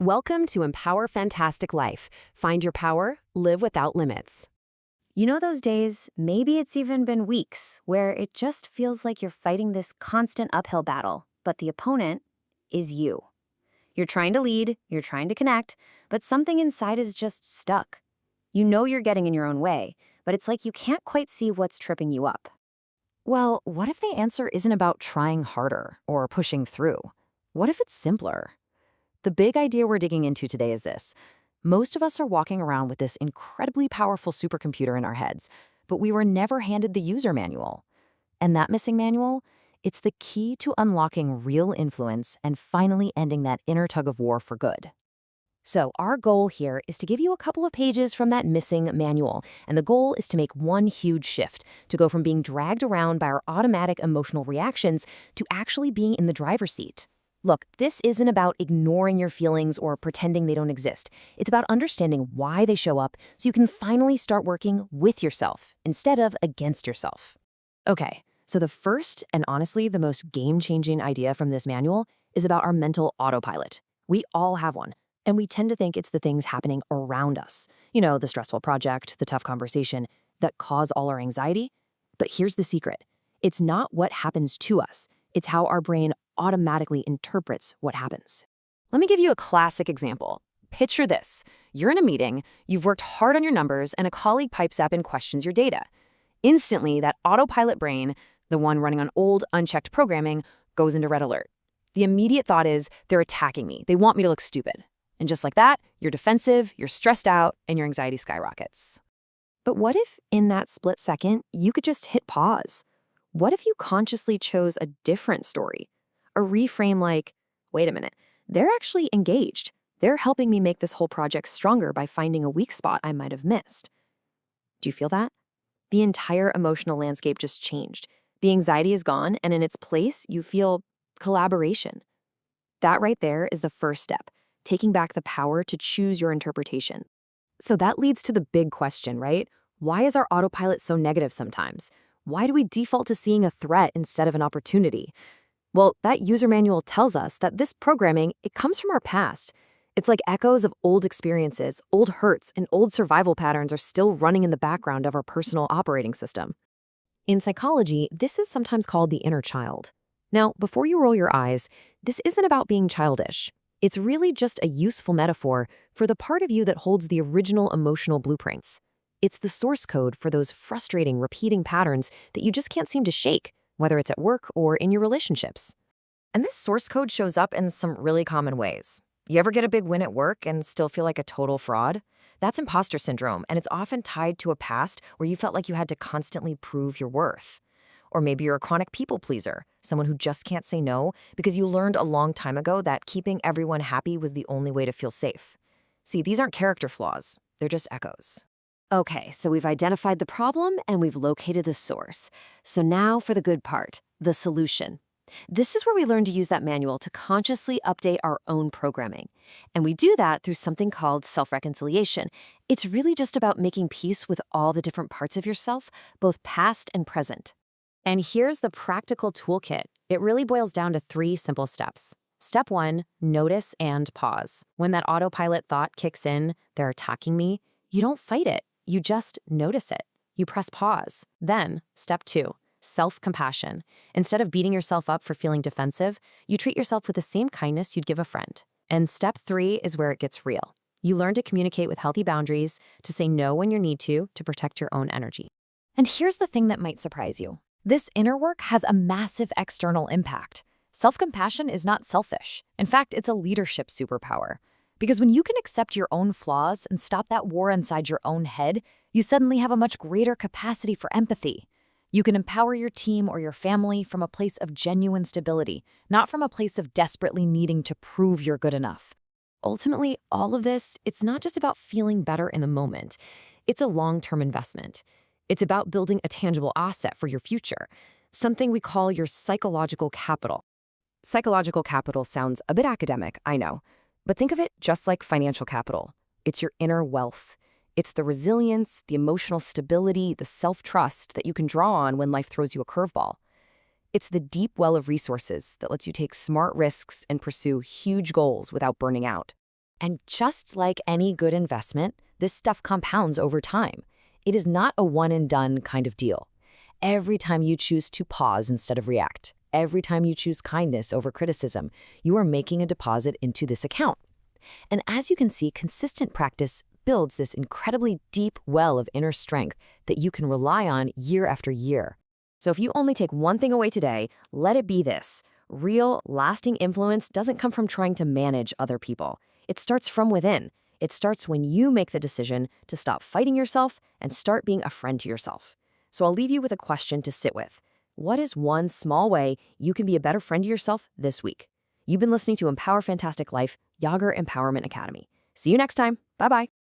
Welcome to Empower Fantastic Life. Find your power, live without limits. You know those days, maybe it's even been weeks, where it just feels like you're fighting this constant uphill battle, but the opponent is you. You're trying to lead, you're trying to connect, but something inside is just stuck. You know you're getting in your own way, but it's like you can't quite see what's tripping you up. Well, what if the answer isn't about trying harder or pushing through? What if it's simpler? The big idea we're digging into today is this. Most of us are walking around with this incredibly powerful supercomputer in our heads, but we were never handed the user manual. And that missing manual, it's the key to unlocking real influence and finally ending that inner tug of war for good. So our goal here is to give you a couple of pages from that missing manual, and the goal is to make one huge shift, to go from being dragged around by our automatic emotional reactions to actually being in the driver's seat. Look, this isn't about ignoring your feelings or pretending they don't exist. It's about understanding why they show up so you can finally start working with yourself instead of against yourself. Okay, so the first and honestly the most game-changing idea from this manual is about our mental autopilot. We all have one, and we tend to think it's the things happening around us. You know, the stressful project, the tough conversation that cause all our anxiety. But here's the secret. It's not what happens to us. It's how our brain automatically interprets what happens. Let me give you a classic example. Picture this. You're in a meeting, you've worked hard on your numbers, and a colleague pipes up and questions your data. Instantly, that autopilot brain, the one running on old, unchecked programming, goes into red alert. The immediate thought is, they're attacking me. They want me to look stupid. And just like that, you're defensive, you're stressed out, and your anxiety skyrockets. But what if, in that split second, you could just hit pause? What if you consciously chose a different story? A reframe like, wait a minute, they're actually engaged. They're helping me make this whole project stronger by finding a weak spot I might have missed. Do you feel that? The entire emotional landscape just changed. The anxiety is gone, and in its place, you feel collaboration. That right there is the first step, taking back the power to choose your interpretation. So that leads to the big question, right? Why is our autopilot so negative sometimes? Why do we default to seeing a threat instead of an opportunity? Well, that user manual tells us that this programming, it comes from our past. It's like echoes of old experiences, old hurts, and old survival patterns are still running in the background of our personal operating system. In psychology, this is sometimes called the inner child. Now, before you roll your eyes, this isn't about being childish. It's really just a useful metaphor for the part of you that holds the original emotional blueprints. It's the source code for those frustrating, repeating patterns that you just can't seem to shake, whether it's at work or in your relationships. And this source code shows up in some really common ways. You ever get a big win at work and still feel like a total fraud? That's imposter syndrome, and it's often tied to a past where you felt like you had to constantly prove your worth. Or maybe you're a chronic people pleaser, someone who just can't say no because you learned a long time ago that keeping everyone happy was the only way to feel safe. See, these aren't character flaws, they're just echoes. Okay, so we've identified the problem and we've located the source. So now for the good part, the solution. This is where we learn to use that manual to consciously update our own programming. And we do that through something called self-reconciliation. It's really just about making peace with all the different parts of yourself, both past and present. And here's the practical toolkit. It really boils down to 3 simple steps. Step 1, notice and pause. When that autopilot thought kicks in, they're attacking me, you don't fight it. You just notice it. You press pause. Then, step 2, self-compassion. Instead of beating yourself up for feeling defensive, you treat yourself with the same kindness you'd give a friend. And step 3 is where it gets real. You learn to communicate with healthy boundaries, to say no when you need to protect your own energy. And here's the thing that might surprise you. This inner work has a massive external impact. Self-compassion is not selfish. In fact, it's a leadership superpower. Because when you can accept your own flaws and stop that war inside your own head, you suddenly have a much greater capacity for empathy. You can empower your team or your family from a place of genuine stability, not from a place of desperately needing to prove you're good enough. Ultimately, all of this, it's not just about feeling better in the moment. It's a long-term investment. It's about building a tangible asset for your future, something we call your psychological capital. Psychological capital sounds a bit academic, I know. But think of it just like financial capital. It's your inner wealth. It's the resilience, the emotional stability, the self-trust that you can draw on when life throws you a curveball. It's the deep well of resources that lets you take smart risks and pursue huge goals without burning out. And just like any good investment, this stuff compounds over time. It is not a one-and-done kind of deal. Every time you choose to pause instead of react, every time you choose kindness over criticism, you are making a deposit into this account. And as you can see, consistent practice builds this incredibly deep well of inner strength that you can rely on year after year. So if you only take one thing away today, let it be this. Real, lasting influence doesn't come from trying to manage other people. It starts from within. It starts when you make the decision to stop fighting yourself and start being a friend to yourself. So I'll leave you with a question to sit with. What is one small way you can be a better friend to yourself this week? You've been listening to Empower Fantastic Life, Yager Empowerment Academy. See you next time. Bye-bye.